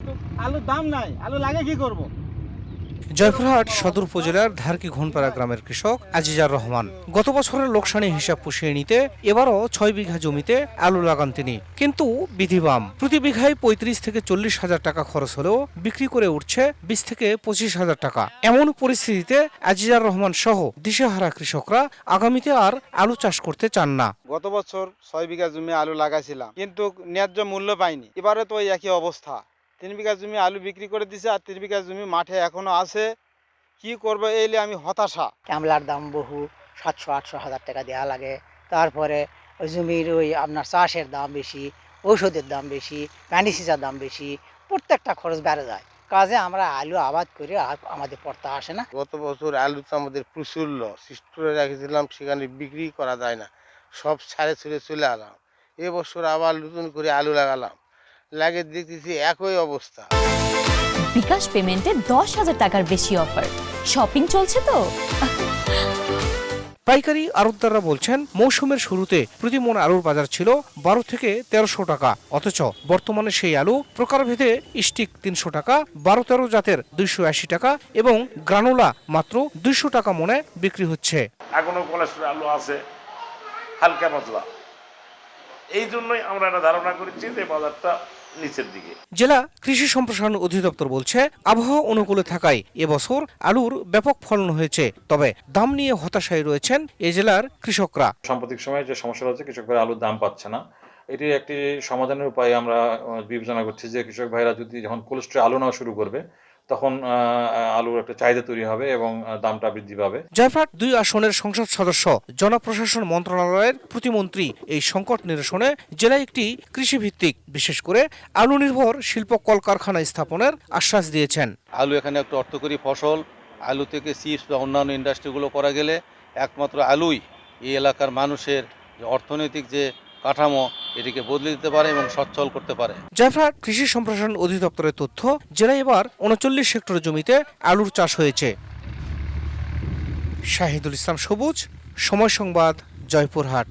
কিন্তু আলুর দাম নাই, আলু লাগে কি করব? জয়পুরহাট সদর উপজেলার ধারকি ঘোনপাড়া গ্রামের কৃষক আজিজার রহমান গত বছরের লোকসানি হিসাব পুষিয়ে নিতে এবারও 6 বিঘা জমিতে আলু লাগান তিনি, কিন্তু বিধিবাম প্রতি বিঘায় 35 থেকে 40 হাজার টাকা খরচ হলেও বিক্রি করে উঠছে 20 থেকে 25 হাজার টাকা। এমন পরিস্থিতিতে আজিজার রহমান সহ দিশেহারা কৃষকরা আগামীতে আর আলু চাষ করতে চান না। গত বছর 6 বিঘা জমি আলু লাগাইছিলাম, কিন্তু ন্যায্য মূল্য পাইনি। এবারে তো ওই একই অবস্থা, 3 বিঘা জমি আলু বিক্রি করে দিছে আর 3 বিঘা জমি মাঠে এখনো আছে। কি করবো এইলে আমি হতাশা। কামলার দাম বহু 700-800 হাজার টাকা দেওয়া লাগে। তারপরে ওই জমির ওই আপনার চাষের দাম বেশি, ঔষধের দাম বেশি, পানি সেচার দাম বেশি, প্রত্যেকটা খরচ বেড়ে যায়। কাজে আমরা আলু আবাদ করে আর আমাদের পড়তে আসে না। গত বছর আলুতে আমাদের প্রচুর লস, স্টোরে রেখেছিলাম, সেখানে বিক্রি করা যায় না, সব ছাড়ে ছুড়ে চলে এলাম। এবছর আবার নতুন করে আলু লাগালাম, লাগে দেখতেছি একই অবস্থা। বিকাশ পেমেন্টে 10,000 টাকার বেশি অফার, শপিং চলছে তো। পাইকারি আড়তদাররা বলছেন মৌসুমের শুরুতে প্রতি মণ আলুর বাজার ছিল 12 থেকে 1300 টাকা, অথচ বর্তমানে সেই আলু প্রকারভেদে স্টিক 300 টাকা, 12-13 জাতের 280 টাকা এবং গ্রানুলা মাত্র 200 টাকা মণে বিক্রি হচ্ছে। এখনো কোলেস্ট্রল আলু আছে হালকা পাতলা, এই জন্যই আমরা একটা ধারণা করেছি যে বাজারটা নিচের দিকে। জেলা কৃষি সম্প্রসারণ অধিদপ্তর বলছে আবহাওয়া অনুকূলে থাকায় এবছর আলুর ব্যাপক ফলন হয়েছে, তবে দাম নিয়ে হতাশায় রয়েছেন এ জেলার কৃষকরা। সাম্প্রতিক সময়ে যে সমস্যা হচ্ছে, কৃষকরা আলুর দাম পাচ্ছে না, এটির একটি সমাধানের উপায় আমরা বিবেচনা করছি যে কৃষক ভাইরা যদি যখন কোল্ড স্টোরে আলু নেওয়া শুরু করবে তখন আলুর একটা চাহিদা তৈরি হবে এবং দামটা বৃদ্ধি পাবে। জয়পুরহাট 2 আসনের সংসদ সদস্য জনপ্রশাসন মন্ত্রণালয়ের প্রতিমন্ত্রী এই সংকট নিরসনে জেলায় একটি কৃষিভিত্তিক বিশেষ করে আলু নির্ভর শিল্প কলকারখানা স্থাপনের আশ্বাস দিয়েছেন। আলু এখানে একটা অর্থকরী ফসল, আলু থেকে চিপস বা অন্যান্য ইন্ডাস্ট্রিগুলো করা গেলে একমাত্র আলুই এই এলাকার মানুষের যে অর্থনৈতিক যে কাঠামো এটিকে বদলে দিতে পারে এবং সচ্ছল করতে পারে। জয়পুরহাট কৃষি সম্প্রসারণ অধিদপ্তরের তথ্য, জেলায় এবার 39 হেক্টর জমিতে আলুর চাষ হয়েছে। শাহিদুল ইসলাম সবুজ, সময় সংবাদ, জয়পুরহাট।